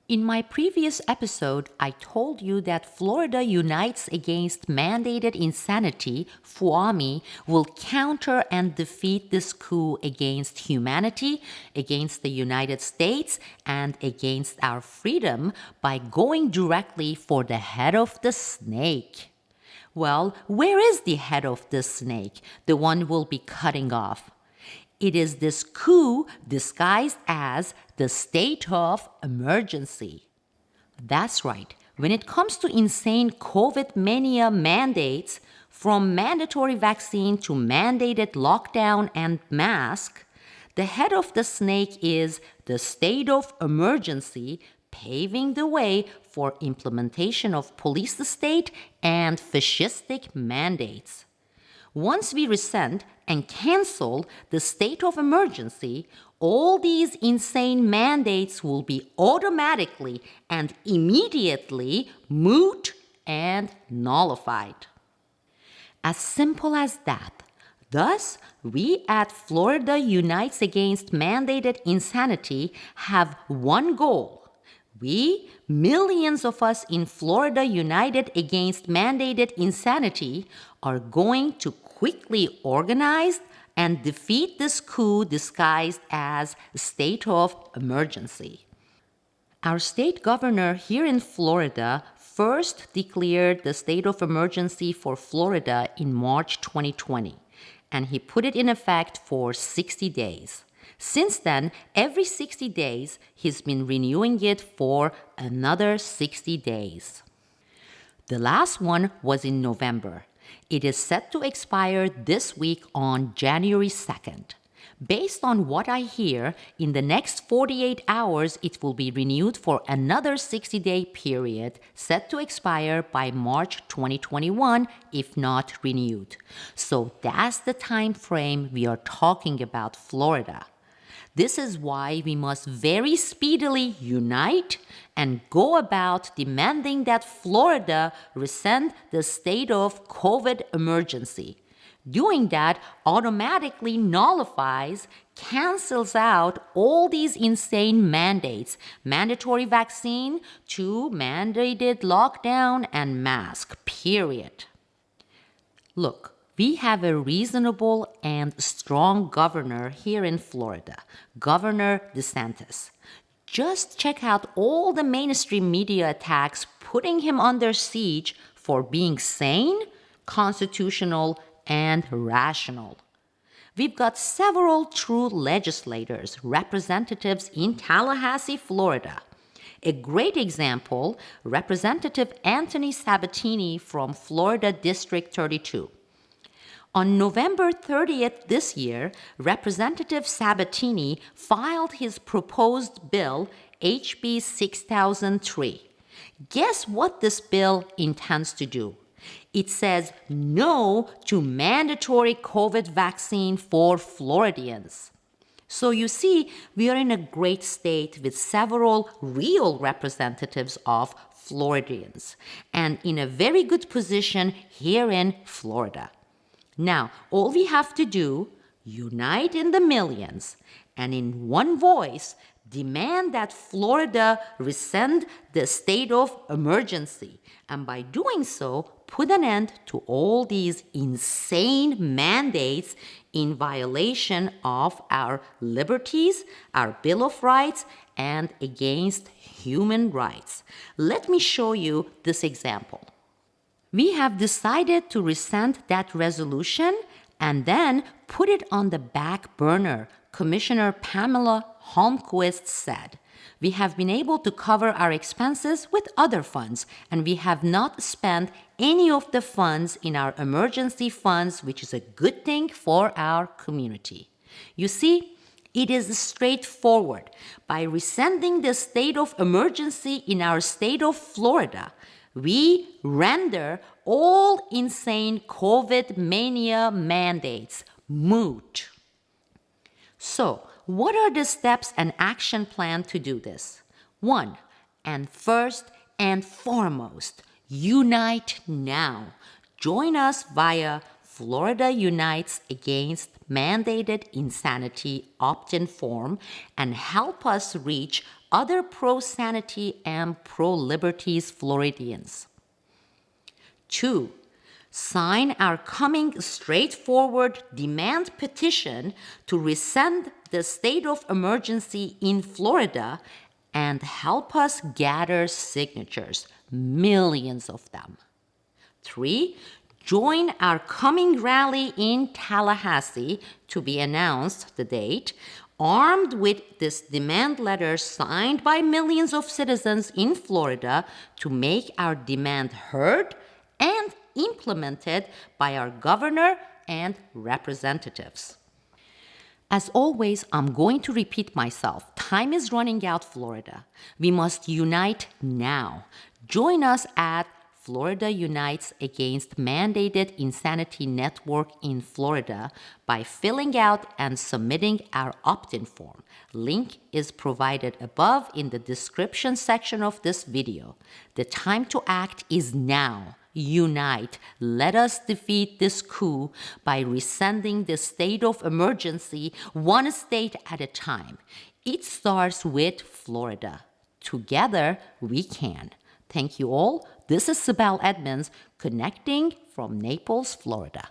In my previous episode, I told you that Florida Unites Against Mandated Insanity, FUAMI, will counter and defeat this coup against humanity, against the United States, and against our freedom by going directly for the head of the snake. Well, where is the head of the snake, the one we'll be cutting off? It is this coup disguised as the state of emergency. That's right. When it comes to insane COVID mania mandates, from mandatory vaccine to mandated lockdown and mask, the head of the snake is the state of emergency, paving the way for implementation of police state and fascistic mandates. Once we rescind and cancel the state of emergency, all these insane mandates will be automatically and immediately moot and nullified. As simple as that. Thus, we at Florida Unites Against Mandated Insanity have one goal. We, millions of us in Florida United Against Mandated Insanity, are going to quickly organize and defeat this coup disguised as a state of emergency. Our state governor here in Florida first declared the state of emergency for Florida in March 2020, and he put it in effect for 60 days. Since then, every 60 days, he's been renewing it for another 60 days. The last one was in November. It is set to expire this week on January 2nd. Based on what I hear, in the next 48 hours, it will be renewed for another 60-day period, set to expire by March 2021, if not renewed. So that's the time frame we are talking about Florida. This is why we must very speedily unite and go about demanding that Florida rescind the state of COVID emergency. Doing that automatically nullifies, cancels out all these insane mandates, mandatory vaccine to mandated lockdown and mask, period. Look, we have a reasonable and strong governor here in Florida, Governor DeSantis. Just check out all the mainstream media attacks putting him under siege for being sane, constitutional, and rational. We've got several true legislators, representatives in Tallahassee, Florida. A great example, Representative Anthony Sabatini from Florida District 32. On November 30th this year, Representative Sabatini filed his proposed bill, HB 6003. Guess what this bill intends to do? It says no to mandatory COVID vaccine for Floridians. So you see, we are in a great state with several real representatives of Floridians and in a very good position here in Florida. Now, all we have to do, unite in the millions, and in one voice, demand that Florida rescind the state of emergency, and by doing so, put an end to all these insane mandates in violation of our liberties, our Bill of Rights, and against human rights. Let me show you this example. We have decided to rescind that resolution and then put it on the back burner, Commissioner Pamela Holmquist said. We have been able to cover our expenses with other funds, and we have not spent any of the funds in our emergency funds, which is a good thing for our community. You see, it is straightforward. By rescinding the state of emergency in our state of Florida, we render all insane COVID mania mandates moot. So, what are the steps and action plan to do this? 1. And first and foremost, unite now. Join us via Florida Unites Against Mandated Insanity opt-in form and help us reach other pro-sanity and pro-liberties Floridians. 2. Sign our coming straightforward demand petition to rescind the state of emergency in Florida and help us gather signatures, millions of them. 3. Join our coming rally in Tallahassee, to be announced the date, armed with this demand letter signed by millions of citizens in Florida to make our demand heard and implemented by our governor and representatives. As always, I'm going to repeat myself. Time is running out, Florida. We must unite now. Join us at Florida Unites Against Mandated Insanity Network in Florida by filling out and submitting our opt-in form. Link is provided above in the description section of this video. The time to act is now. Unite. Let us defeat this coup by rescinding the state of emergency one state at a time. It starts with Florida. Together, we can. Thank you all. This is Sibel Edmonds, connecting from Naples, Florida.